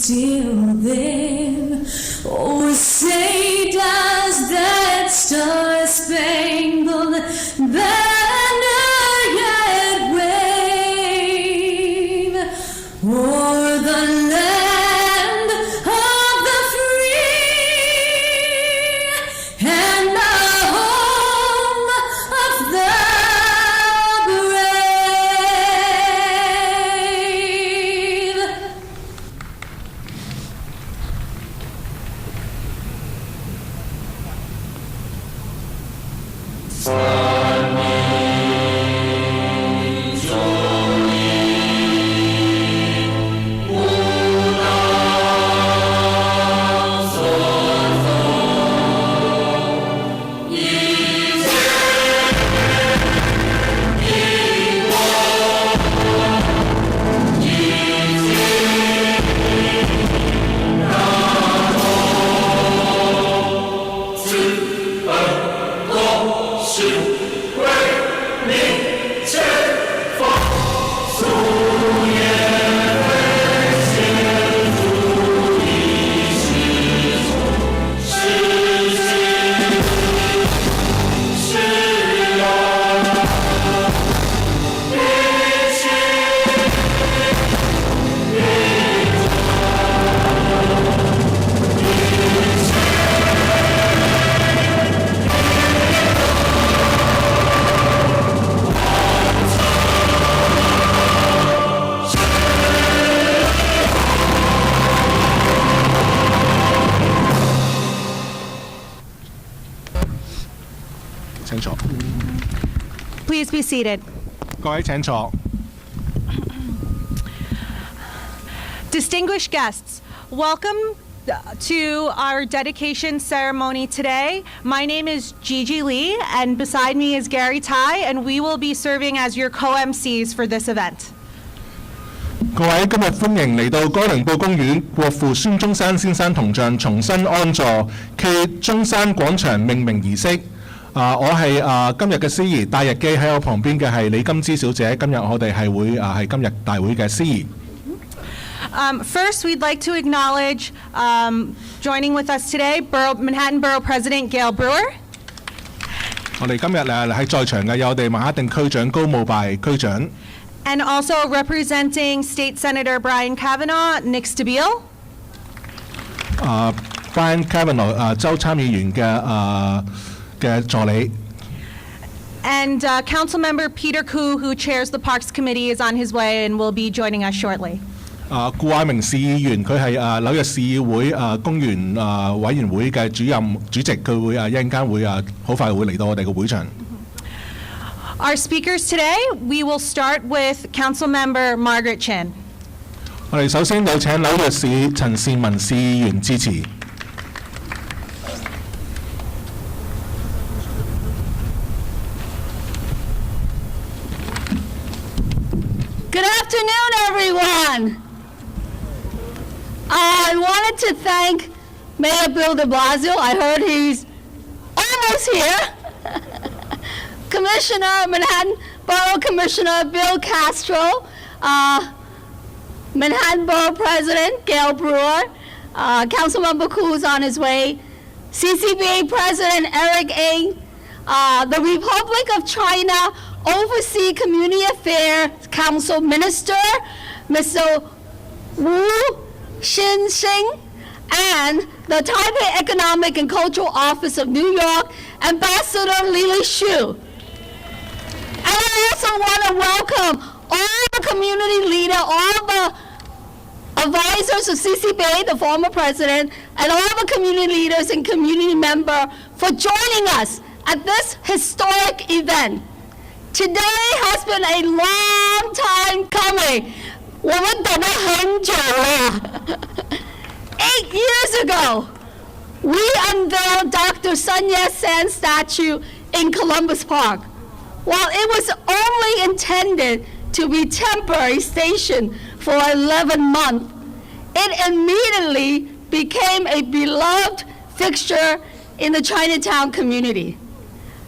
still there. Oh, say does that star-spangled banner yet wave o'er the land of the free and the home of the brave? Please be seated. 各位請坐。 Distinguished guests, welcome to our dedication ceremony today. My name is Gigi Lee, and beside me is Gary Tai, and we will be serving as your co-MCs for this event. 各位今日歡迎嚟到哥倫布公園國父孫中山先生銅像重新安座暨中山廣場命名儀式。我係今日嘅司儀，戴日基喺我旁邊嘅係李金枝小姐。今日我哋係會係今日大會嘅司儀。First, we'd like to acknowledge joining with us today, Manhattan Borough President Gail Brewer. 我哋今日喺在場嘅有我哋曼哈頓區長高務拜區長。And also representing State Senator Brian Kavanaugh, Nick Stabile. Brian Kavanaugh 州參議員嘅助理。And Councilmember Peter Koo, who chairs the Parks Committee, is on his way and will be joining us shortly. 顧亞明市議員，佢係紐約市議會公園委員會嘅主席，佢會一陣間會好快會嚟到我哋嘅會場。Our speakers today, we will start with Councilmember Margaret Chin. 我哋首先有請紐約市陳善文市議員致辭。Good afternoon, everyone. I wanted to thank Mayor Bill de Blasio. I heard he's almost here. Manhattan Borough Commissioner Bill Castro, Manhattan Borough President Gail Brewer, Councilmember Koo's on his way, CCBA President Eric Ng, the Republic of China Overseas Community Affairs Council Minister, Mr. Wu Xinxing, and the Taipei Economic and Cultural Office of New York, Ambassador Lili Xu. And I also want to welcome all the community leaders, all the advisors of CCBA, the former president, and all the community leaders and community members for joining us at this historic event. Today has been a long time coming. 我们等了很久了。8 years ago, we unveiled Dr. Sun Yat-sen's statue in Columbus Park. While it was only intended to be temporary station for 11 months, it immediately became a beloved fixture in the Chinatown community.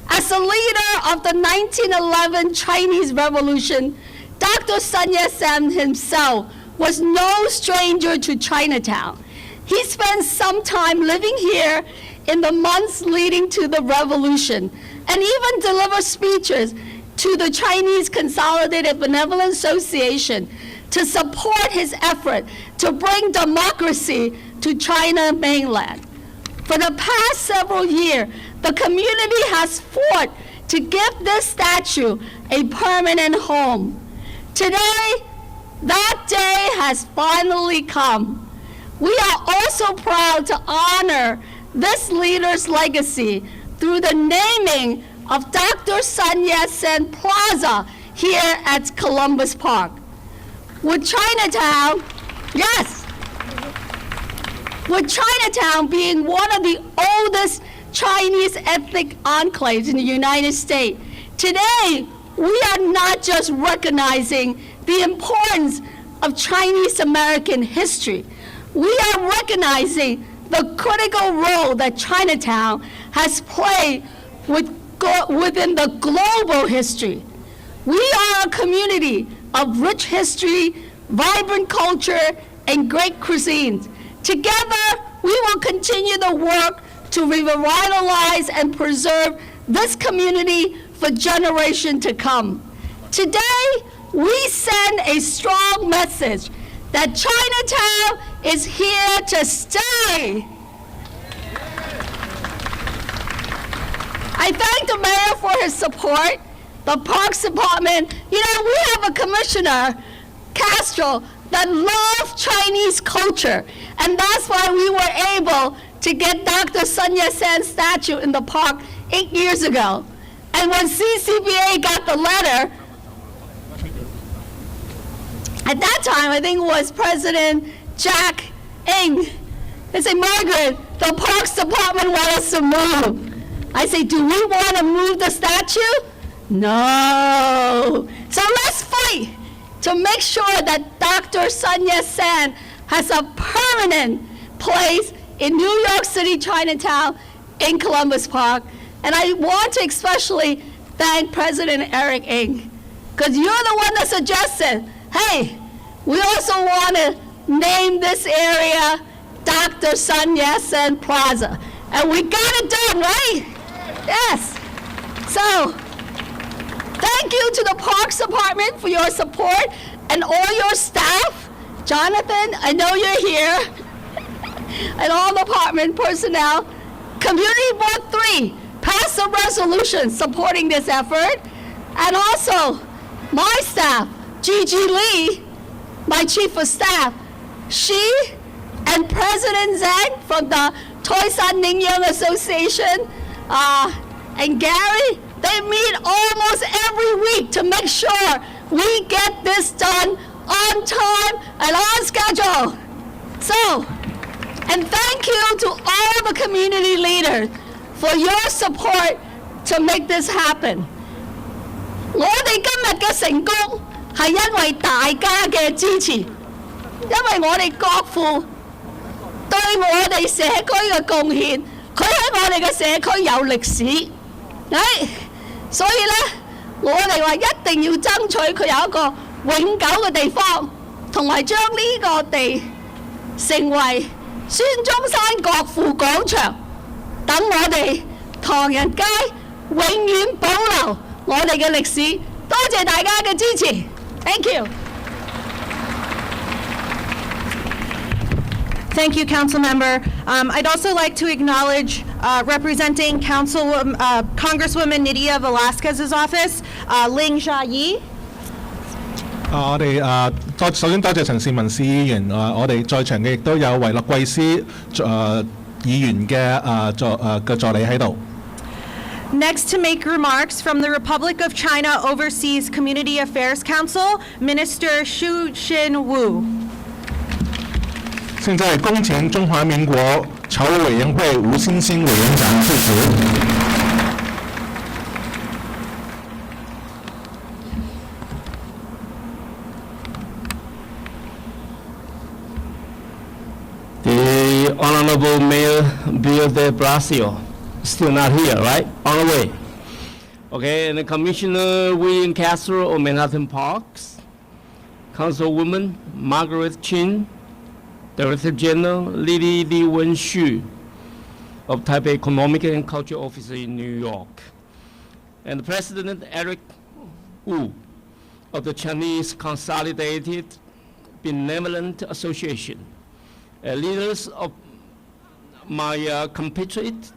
As the leader of the 1911 Chinese Revolution, Dr. Sun Yat-sen himself was no stranger to Chinatown. He spent some time living here in the months leading to the revolution and even delivered speeches to the Chinese Consolidated Benevolent Association to support his effort to bring democracy to China mainland. For the past several years, the community has fought to give this statue a permanent home. Today, that day has finally come. We are also proud to honor this leader's legacy through the naming of Dr. Yat-sen Plaza here at Columbus Park. With Chinatown, yes, with Chinatown being one of the oldest Chinese ethnic enclaves in the United States, today we are not just recognizing the importance of Chinese American history. We are recognizing the critical role that Chinatown has played within the global history. We are a community of rich history, vibrant culture, and great cuisines. Together, we will continue the work to revitalize and preserve this community for generations to come. Today, we send a strong message that Chinatown is here to stay. I thank the mayor for his support, the Parks Department. You know, we have a commissioner, Castro, that loves Chinese culture, and that's why we were able to get Dr. Yat-sen statue in the park 8 years ago. And when CCBA got the letter, at that time, I think it was President Jack Ng. They said, Margaret, the Parks Department wants us to move. I say, do we want to move the statue? No. So let's fight to make sure that Dr. Yat-sen has a permanent place in New York City, Chinatown, in Columbus Park. And I want to especially thank President Eric Ng, because you're the one that suggested, hey, we also want to name this area Dr. Yat-sen Plaza. And we got it done, right? Yes. So, thank you to the Parks Department for your support and all your staff. Jonathan, I know you're here. And all department personnel. Community Board 3 passed a resolution supporting this effort. And also, my staff, Gigi Lee, my chief of staff, she and President Zhang from the Toisan Ningyang Association, and Gary, they meet almost every week to make sure we get this done on time and on schedule. So, and thank you to all the community leaders for your support to make this happen. 我哋今日嘅成功係因為大家嘅支持，因為我哋國父對我哋社區嘅貢獻，佢喺我哋嘅社區有歷史，所以咧，我哋話一定要爭取佢有一個永久嘅地方，同埋將呢個地成為孫中山國父廣場，等我哋唐人街永遠保留我哋嘅歷史。多謝大家嘅支持 ，Thank you。 Thank you, Council Member. I'd also like to acknowledge representing Congresswoman Nydia Velasquez's office, Ling Jia-yi. 我哋首先多謝陳善文市議員，我哋在場嘅亦都有維勒貴斯議員嘅助理喺度。Next to make remarks from the Republic of China Overseas Community Affairs Council, Minister Xu Xin-wu. 现在恭请中华民国侨务委员会吴欣欣委员长致辞。The Honorable Mayor Bill de Blasio, still not here, right? On the way. Okay, and the Commissioner William Castro of Manhattan Parks, Councilwoman Margaret Chin, Director General Lily Li Wen-shu of Taipei Economic and Cultural Office in New York, and President Eric Wu of the Chinese Consolidated Benevolent Association, leaders of my compatriots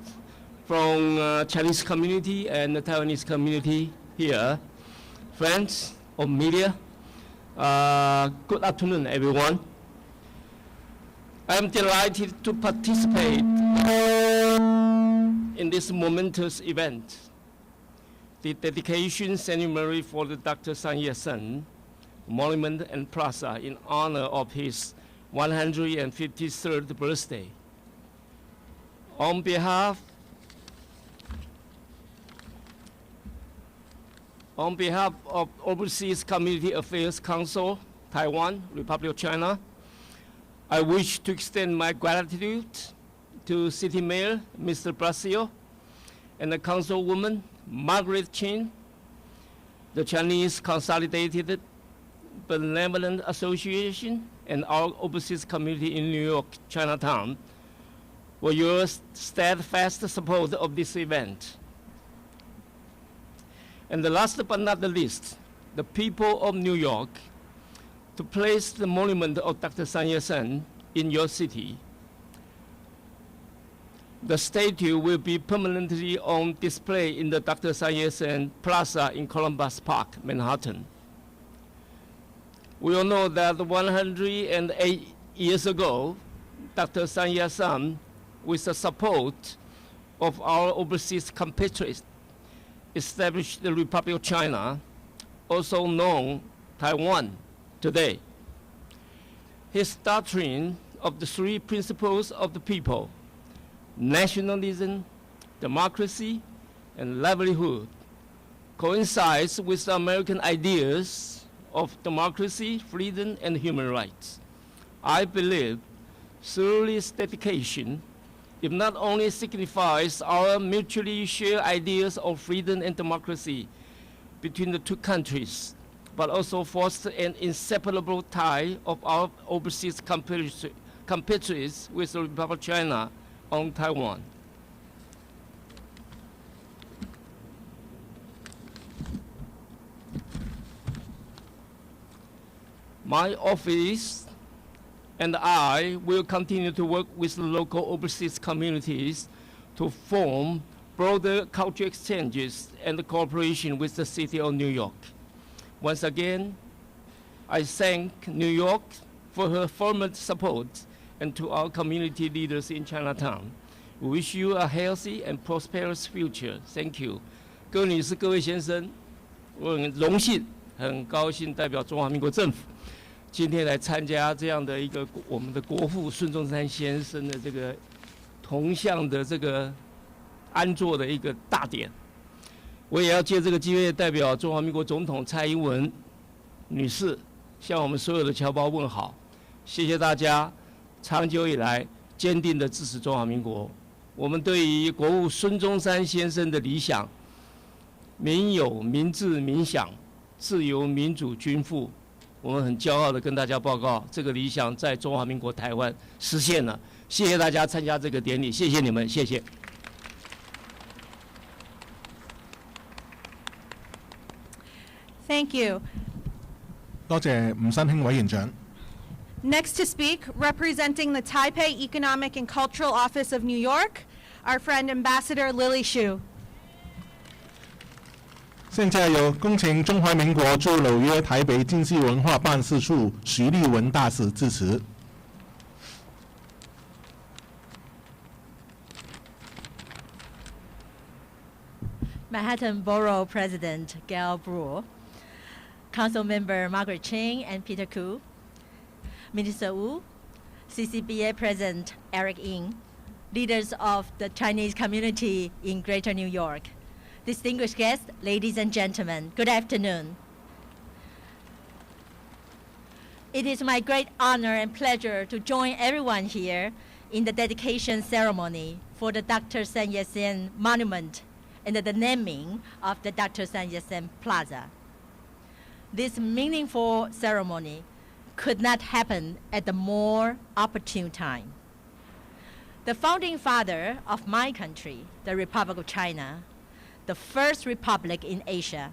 from Chinese community and the Taiwanese community here, friends of media, good afternoon, everyone. I am delighted to participate in this momentous event, the dedication ceremony for the Dr. Sun Yat-sen Monument and Plaza in honor of his 153rd birthday. On behalf of Overseas Community Affairs Council, Taiwan, Republic of China, I wish to extend my gratitude to City Mayor Mr. Blasio and the Councilwoman Margaret Chin, the Chinese Consolidated Benevolent Association, and our overseas community in New York, Chinatown, for your steadfast support of this event. And the last but not the least, the people of New York, to place the monument of Dr. Sun Yat-sen in your city. The statue will be permanently on display in the Dr. Sun Yat-sen Plaza in Columbus Park, Manhattan. We all know that 108 years ago, Dr. Sun Yat-sen, with the support of our overseas compatriots, established the Republic of China, also known Taiwan today. His doctrine of the three principles of the people, nationalism, democracy, and livelihood, coincides with the American ideas of democracy, freedom, and human rights. I believe through this dedication, it not only signifies our mutually shared ideas of freedom and democracy between the two countries, but also foster an inseparable tie of our overseas compatriots with the Republic of China on Taiwan. My office and I will continue to work with the local overseas communities to form broader cultural exchanges and cooperation with the city of New York. Once again, I thank New York for her firm support and to our community leaders in Chinatown. We wish you a healthy and prosperous future. Thank you. 各位女士、各位先生，我很荣幸、很高兴代表中华民国政府，今天来参加这样的一个我们的国父孙中山先生的这个铜像的这个安坐的一个大典。我也要借这个机会代表中华民国总统蔡英文女士向我们所有的侨胞问好，谢谢大家长久以来坚定的支持中华民国。我们对于国父孙中山先生的理想，民有、民治、民享、自由、民主、均富，我们很骄傲的跟大家报告，这个理想在中华民国台湾实现了。谢谢大家参加这个典礼，谢谢你们，谢谢。Thank you. 多謝吳新興委員長。Next to speak, representing the Taipei Economic and Cultural Office of New York, our friend Ambassador Lily Xu. 现在有恭请中华民国驻纽约台北经济文化办事处徐立文大使致辞。Manhattan Borough President Gail Brewer, Council Member Margaret Ching and Peter Koo, Minister Wu, CCBA President Eric Ng, leaders of the Chinese community in Greater New York, distinguished guests, ladies and gentlemen, good afternoon. It is my great honor and pleasure to join everyone here in the dedication ceremony for the Dr. Sun Yat-sen Monument and the naming of the Dr. Sun Yat-sen Plaza. this meaningful ceremony could not happen at a more opportune time. The founding father of my country, the Republic of China, the first republic in Asia,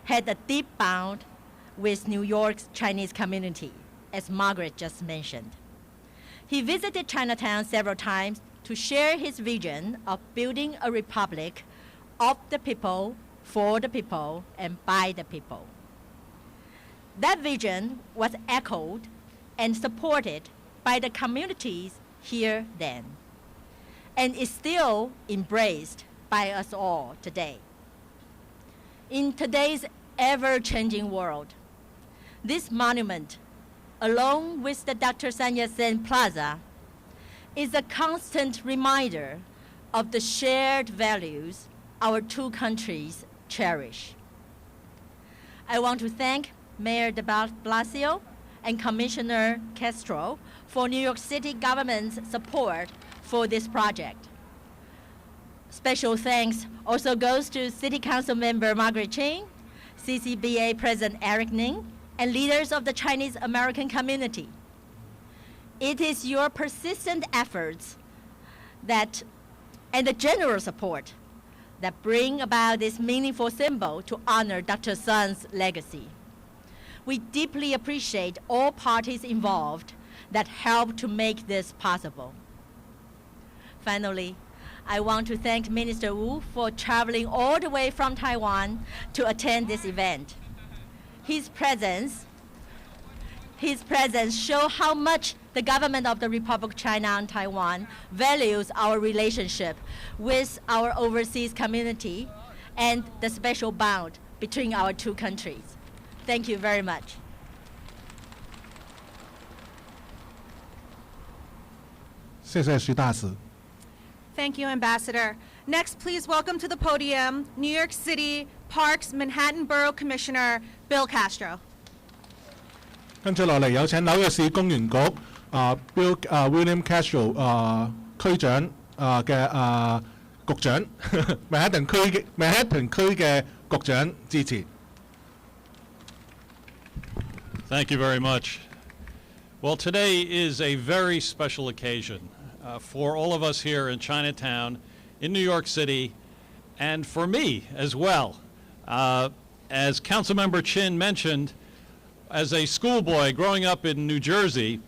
had a deep bond with New York's Chinese community, as Margaret just mentioned. He visited Chinatown several times to share his vision of building a republic of the people, for the people, and by the people. That vision was echoed and supported by the communities here then, and is still embraced by us all today. In today's ever-changing world, this monument, along with the Yat-sen Plaza, is a constant reminder of the shared values our two countries cherish. I want to thank Mayor de Blasio and Commissioner Castro for New York City government's support for this project. Special thanks also goes to City Council member Margaret Ching, CCBA President Eric Ning, and leaders of the Chinese American community. It is your persistent efforts and the general support that bring about this meaningful symbol to honor Dr. Sun's legacy. We deeply appreciate all parties involved that helped to make this possible. Finally, I want to thank Minister Wu for traveling all the way from Taiwan to attend this event. His presence shows how much the government of the Republic of China and Taiwan values our relationship with our overseas community and the special bond between our two countries. Thank you very much. Thank you, Ambassador. Next, please welcome to the podium New York City Parks Manhattan Borough Commissioner Bill Castro. 跟住落嚟有請紐約市公園局William Castro 區長嘅局長Manhattan 區嘅局長致辭。Thank you very much. Well, today is a very special occasion for all of us here in Chinatown, in New York City, and for me as well. As Councilmember Chin mentioned, as a schoolboy growing up in New Jersey,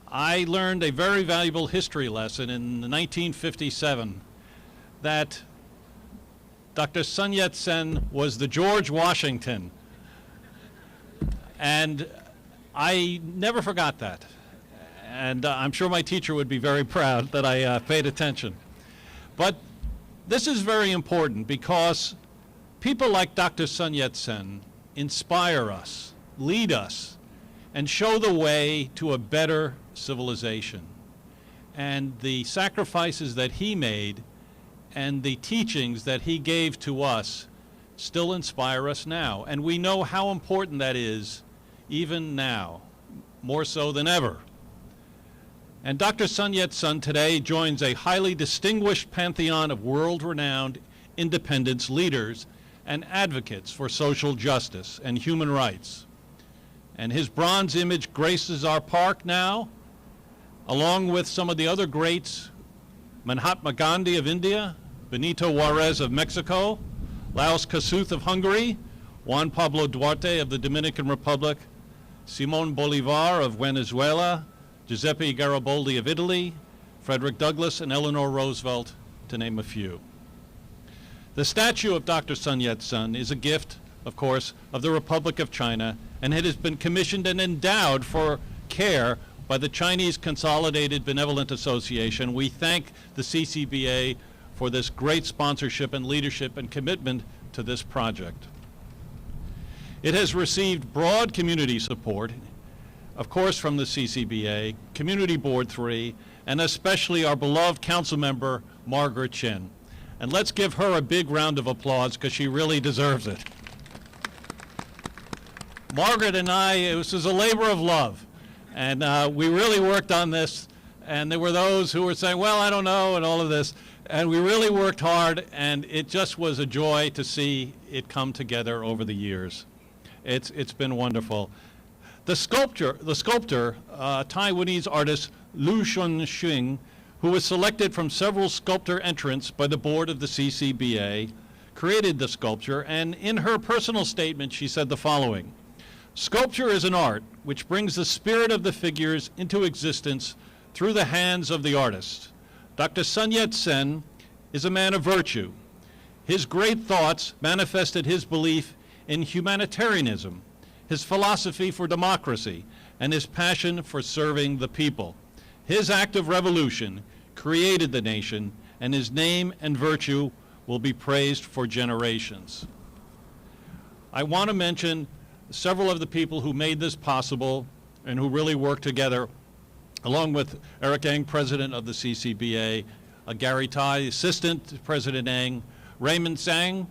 I learned a very valuable history lesson in 1957 that Dr. Sun Yat-sen was the George Washington. And I never forgot that. And I'm sure my teacher would be very proud that I paid attention. But this is very important because people like Dr. Sun Yat-sen inspire us, lead us, and show the way to a better civilization. And the sacrifices that he made and the teachings that he gave to us still inspire us now. And we know how important that is even now, more so than ever. And Dr. Sun Yat-sen today joins a highly distinguished pantheon of world-renowned independence leaders and advocates for social justice and human rights. And his bronze image graces our park now, along with some of the other greats, Mahatma Gandhi of India, Benito Juarez of Mexico, Laos Kossuth of Hungary, Juan Pablo Duarte of the Dominican Republic, Simón Bolívar of Venezuela, Giuseppe Garibaldi of Italy, Frederick Douglass, and Eleanor Roosevelt, to name a few. The statue of Dr. Sun Yat-sen is a gift, of course, of the Republic of China, and it has been commissioned and endowed for care by the Chinese Consolidated Benevolent Association. We thank the CCBA for this great sponsorship and leadership and commitment to this project. It has received broad community support, of course from the CCBA, Community Board 3, and especially our beloved council member, Margaret Chin. And let's give her a big round of applause because she really deserves it. Margaret and I, this was a labor of love, and we really worked on this, and there were those who were saying, well, I don't know, and all of this, and we really worked hard, and it just was a joy to see it come together over the years. It's been wonderful. The sculptor, Taiwanese artist Lu Shunxing, who was selected from several sculptor entrants by the board of the CCBA, created the sculpture, and in her personal statement she said the following: "Sculpture is an art which brings the spirit of the figures into existence through the hands of the artist. Dr. Sun Yat-sen is a man of virtue. His great thoughts manifested his belief in humanitarianism, his philosophy for democracy, and his passion for serving the people. His act of revolution created the nation, and his name and virtue will be praised for generations." I want to mention several of the people who made this possible and who really worked together, along with Eric Eng, president of the CCBA, Gary Tai, assistant to President Eng, Raymond Zhang,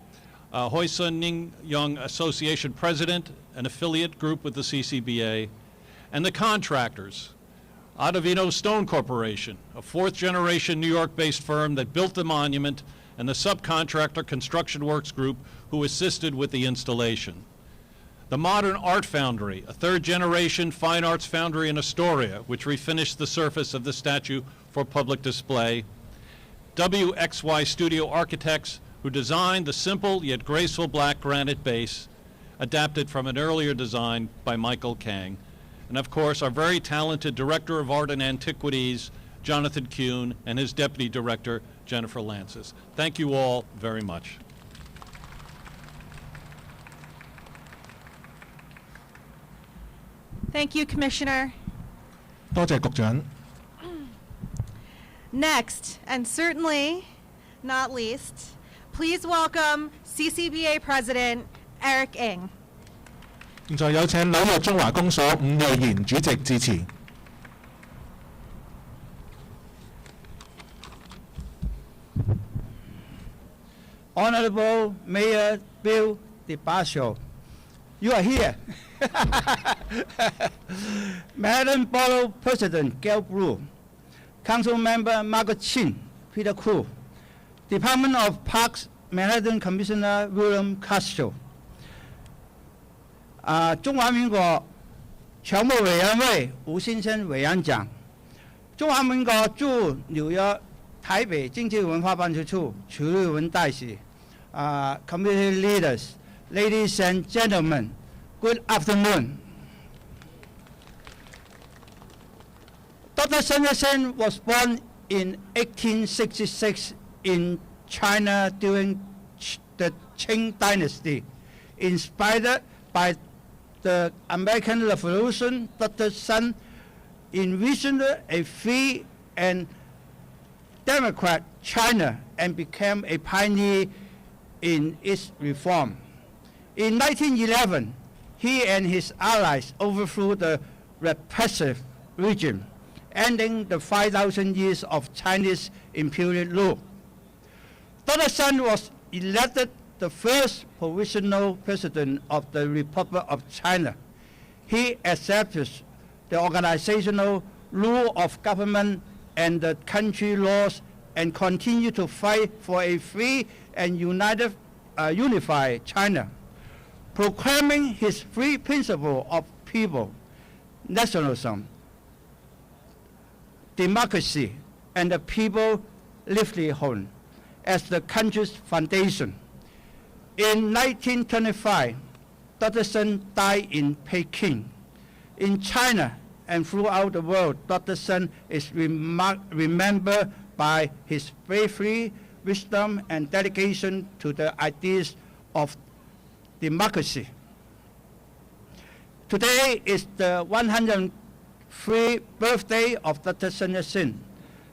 Hoi Sun Ning Young Association president, an affiliate group with the CCBA, and the contractors. Ottavino Stone Corporation, a fourth-generation New York-based firm that built the monument, and the subcontractor Construction Works Group, who assisted with the installation. The Modern Art Foundry, a third-generation fine arts foundry in Astoria, which refinished the surface of the statue for public display. WXY Studio Architects, who designed the simple yet graceful black granite base, adapted from an earlier design by Michael Kang. And of course, our very talented Director of Art and Antiquities, Jonathan Kuhn, and his Deputy Director, Jennifer Lances. Thank you all very much. Thank you, Commissioner. 多謝局長。 Next, and certainly not least, please welcome CCBA President Eric Eng. 現在有請紐約中華公所伍瑞賢主席致辭。 Honorable Mayor Bill de Blasio, you are here. Madam Borough President Gail Brewer, Council Member Margaret Chin, Peter Koo, Department of Parks Manhattan Commissioner William Castro, 中华民国侨务委员会吴先生委员长，中华民国驻纽约台北经济文化办事处徐瑞文大使。 community leaders, ladies and gentlemen, good afternoon. Dr. Sun Yat-sen was born in 1866 in China during the Qing Dynasty. Inspired by the American Revolution, Dr. Sun envisioned a free and democratic China and became a pioneer in its reform. In 1911, he and his allies overthrew the repressive regime, ending the 5,000 years of Chinese imperial rule. Dr. Sun was elected the first provisional president of the Republic of China. He established the organizational rule of government and the country laws and continued to fight for a free and unified China, proclaiming his three principles of people, nationalism, democracy, and the people livelihood as the country's foundation. In 1925, Dr. Sun died in Peking. In China and throughout the world, Dr. Sun is remembered by his bravery, wisdom, and dedication to the ideas of democracy. Today is the 103rd birthday of Dr. Sun Yat-sen.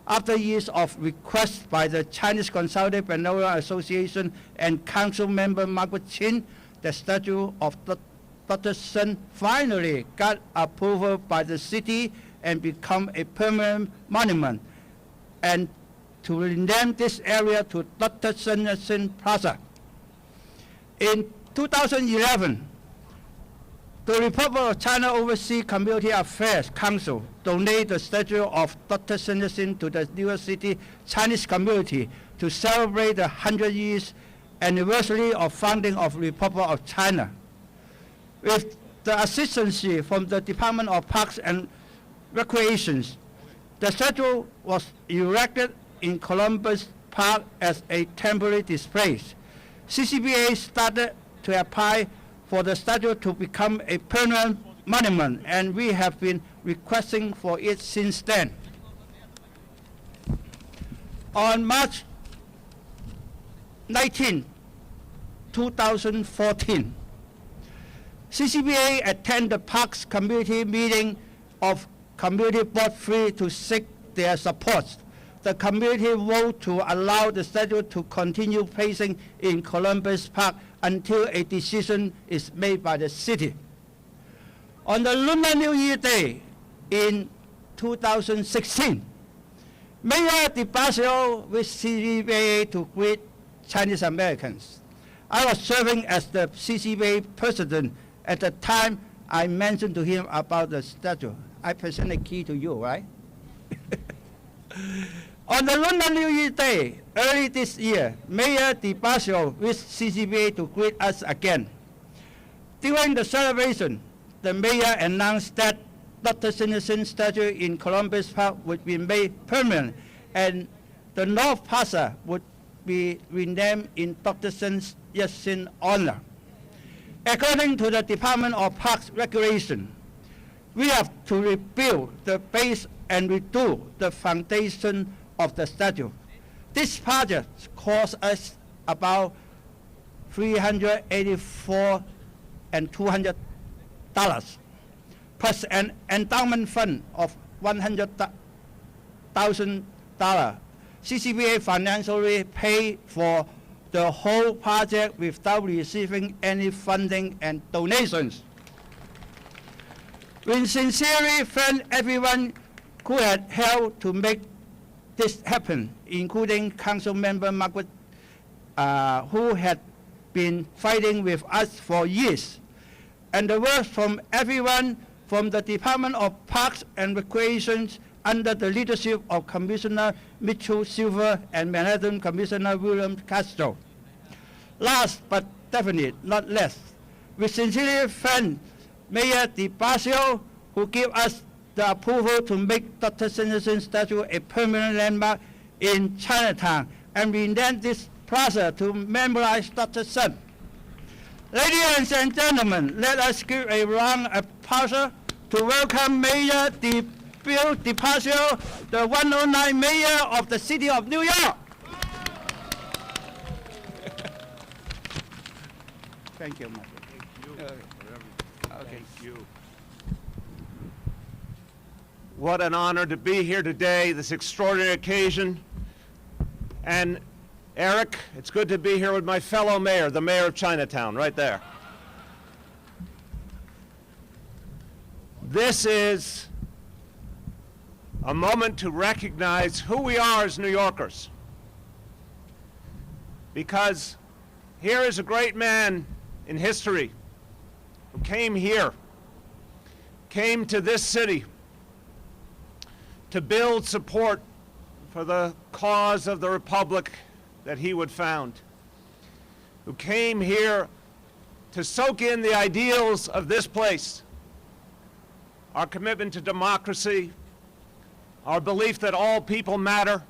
After years of requests by the Chinese Consultative Benevolent Association and Council Member Margaret Chin, the statue of Dr. Sun finally got approval by the city and become a permanent monument, and to rename this area to Dr. Yat-sen Plaza. In 2011, the Republic of China Overseas Community Affairs Council donated the statue of Dr. Yat-sen to the New York City Chinese community to celebrate the 100 years anniversary of founding of Republic of China. With the assistance from the Department of Parks and Recreations, the statue was erected in Columbus Park as a temporary display. CCBA started to apply for the statue to become a permanent monument, and we have been requesting for it since then. On March 19, 2014, CCBA attended the Parks Community meeting of Community Board 3 to seek their support. The community voted to allow the statue to continue placing in Columbus Park until a decision is made by the city. On the Lunar New Year Day in 2016, Mayor de Blasio visited CCBA to greet Chinese Americans. I was serving as the CCBA president at the time. I mentioned to him about the statue. I present a key to you, right? On the Lunar New Year Day, early this year, Mayor de Blasio visited CCBA to greet us again. During the celebration, the mayor announced that Dr. Yat-sen's statue in Columbus Park would be made permanent, and the North Plaza would be renamed in Dr. Yat-sen's honor. According to the Department of Parks Recreation, we have to rebuild the base and redo the foundation of the statue. This project cost us about $384,200, plus an endowment fund of $100,000. CCBA financially paid for the whole project without receiving any funding and donations. We sincerely thank everyone who had helped to make this happen, including Councilmember Margaret, who had been fighting with us for years, and the work from everyone from the Department of Parks and Recreation under the leadership of Commissioner Mitchell Silver and Manhattan Commissioner William Castro. Last but definitely not least, we sincerely thank Mayor de Blasio, who gave us the approval to make Dr. Yat-sen's statue a permanent landmark in Chinatown and rename this plaza to memorialize Dr. Sun. Ladies and gentlemen, let us give a round of applause to welcome Mayor de Blasio, the 109 Mayor of the City of New York. Thank you, Michael. Thank you. What an honor to be here today, this extraordinary occasion. And Eric, it's good to be here with my fellow mayor, the mayor of Chinatown, right there. This is a moment to recognize who we are as New Yorkers. Because here is a great man in history who came here, came to this city to build support for the cause of the republic that he would found, who came here to soak in the ideals of this place, our commitment to democracy, our belief that all people matter,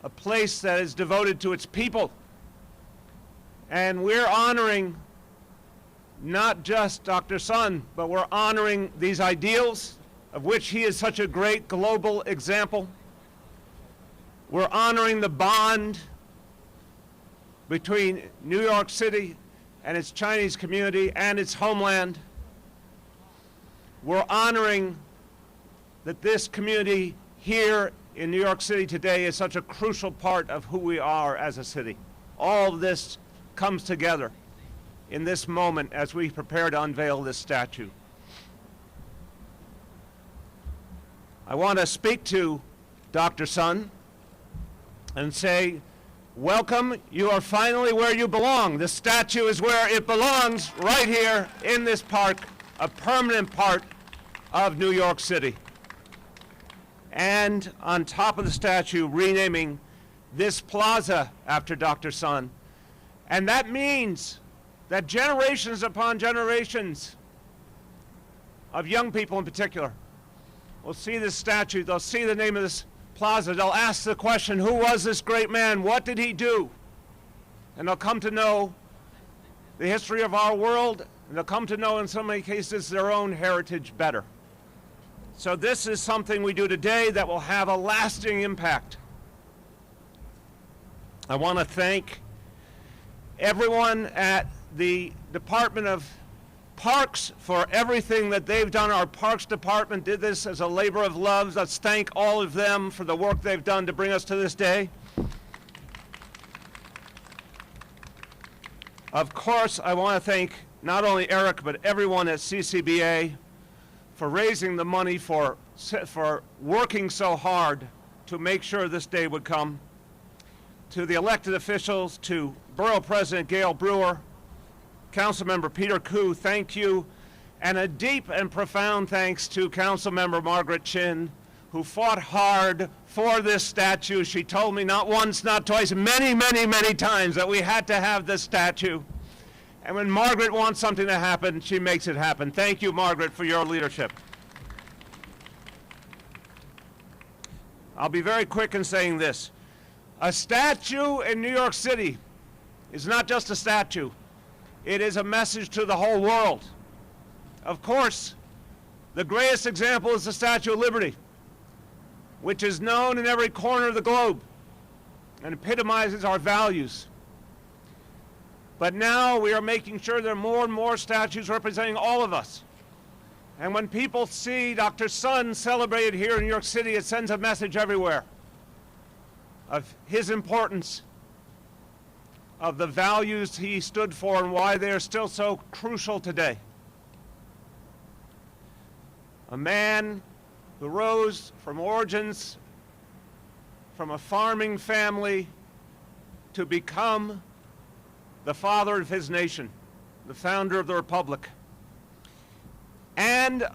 a place that is devoted to its people. And we're honoring not just Dr. Sun, but we're honoring these ideals of which he is such a great global example. We're honoring the bond between New York City and its Chinese community and its homeland. We're honoring that this community here in New York City today is such a crucial part of who we are as a city. All of this comes together in this moment as we prepare to unveil this statue. I want to speak to Dr. Sun and say, welcome, you are finally where you belong. The statue is where it belongs, right here in this park, a permanent part of New York City. And on top of the statue, renaming this plaza after Dr. Sun. And that means that generations upon generations of young people in particular will see this statue, they'll see the name of this plaza, they'll ask the question, who was this great man? What did he do? And they'll come to know the history of our world, and they'll come to know in so many cases their own heritage better. So this is something we do today that will have a lasting impact. I want to thank everyone at the Department of Parks for everything that they've done. Our Parks Department did this as a labor of love. Let's thank all of them for the work they've done to bring us to this day. Of course, I want to thank not only Eric, but everyone at CCBA for raising the money, for working so hard to make sure this day would come. To the elected officials, to Borough President Gail Brewer, Councilmember Peter Koo, thank you. And a deep and profound thanks to Councilmember Margaret Chin, who fought hard for this statue. She told me not once, not twice, many, many, many times that we had to have this statue. And when Margaret wants something to happen, she makes it happen. Thank you, Margaret, for your leadership. I'll be very quick in saying this. A statue in New York City is not just a statue. It is a message to the whole world. Of course, the greatest example is the Statue of Liberty, which is known in every corner of the globe and epitomizes our values. But now we are making sure there are more and more statues representing all of us. And when people see Dr. Sun celebrated here in New York City, it sends a message everywhere of his importance, of the values he stood for and why they are still so crucial today. A man who rose from origins from a farming family to become the father of his nation, the founder of the Republic. And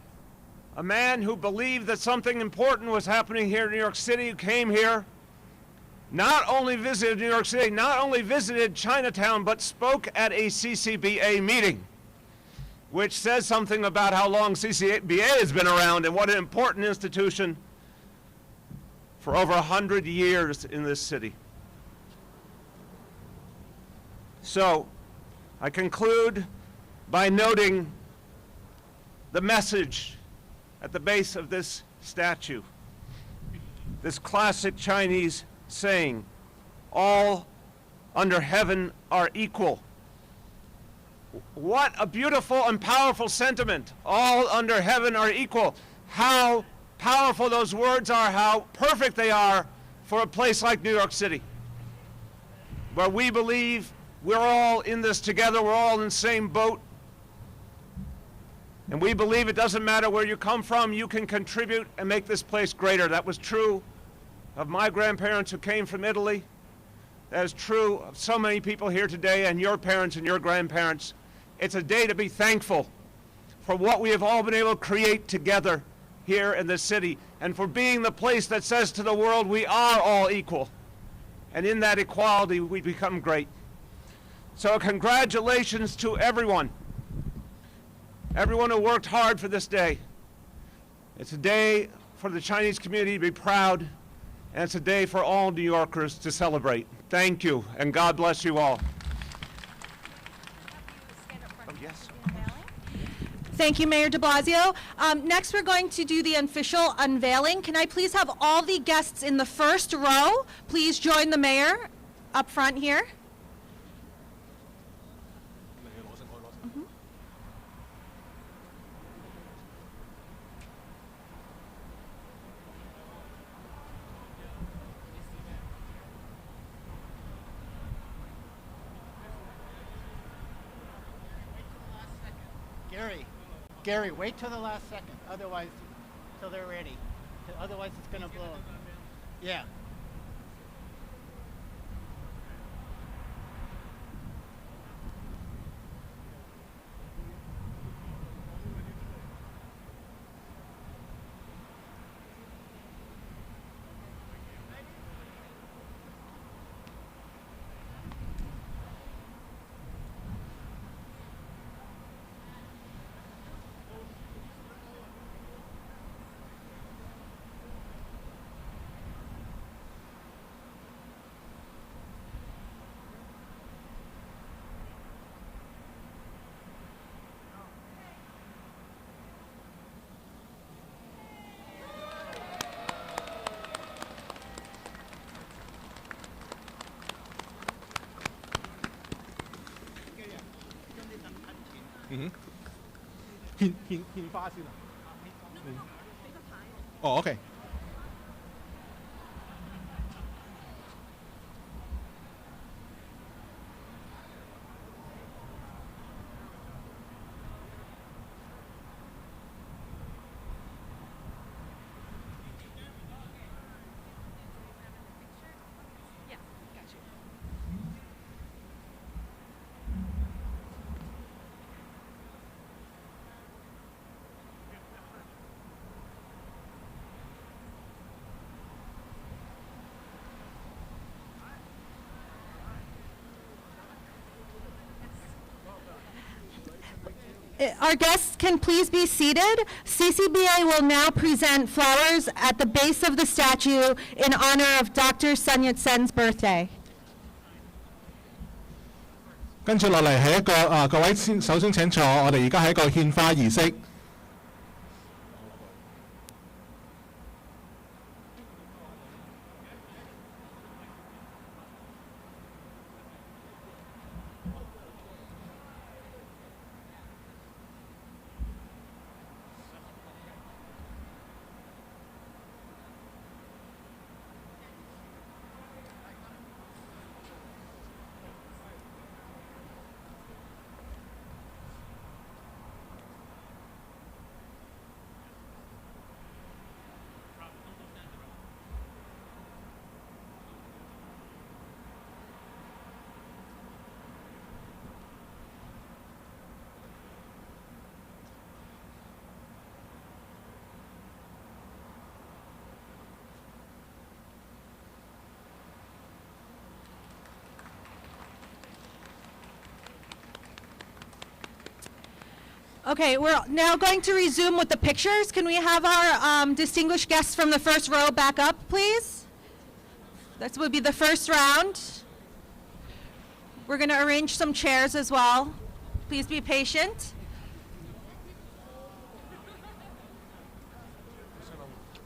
a man who believed that something important was happening here in New York City, who came here, not only visited New York City, not only visited Chinatown, but spoke at a CCBA meeting, which says something about how long CCBA has been around and what an important institution for over 100 years in this city. So, I conclude by noting the message at the base of this statue, this classic Chinese saying, all under heaven are equal. What a beautiful and powerful sentiment. All under heaven are equal. How powerful those words are, how perfect they are for a place like New York City, where we believe we're all in this together, we're all in the same boat. And we believe it doesn't matter where you come from, you can contribute and make this place greater. That was true of my grandparents who came from Italy. That is true of so many people here today, and your parents and your grandparents. It's a day to be thankful for what we have all been able to create together here in this city, and for being the place that says to the world we are all equal. And in that equality we become great. So congratulations to everyone who worked hard for this day. It's a day for the Chinese community to be proud, and it's a day for all New Yorkers to celebrate. Thank you, and God bless you all. Oh, yes. Thank you, Mayor de Blasio. Next, we're going to do the official unveiling. Can I please have all the guests in the first row please join the mayor up front here? Gary, wait till the last second. Otherwise, till they're ready. Otherwise, it's gonna blow up. Yeah. 獻花先啊。哦，OK。Our guests can please be seated. CCBA will now present flowers at the base of the statue in honor of Dr. Sun Yat-sen's birthday. 跟住落嚟係一個各位首先請坐，我哋而家係一個獻花儀式。Okay, we're now going to resume with the pictures. Can we have our distinguished guests from the first row back up, please? This will be the first round. We're going to arrange some chairs as well. Please be patient.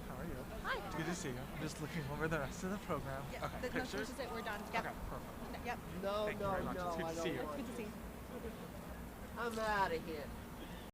How are you? Hi. Good to see you. I'm just looking over the rest of the program. Yeah, Okay, pictures? it. We're done. Yep. Okay, perfect. Yep. Thank you very much. It's good to see you. Good to see you. I'm out of here.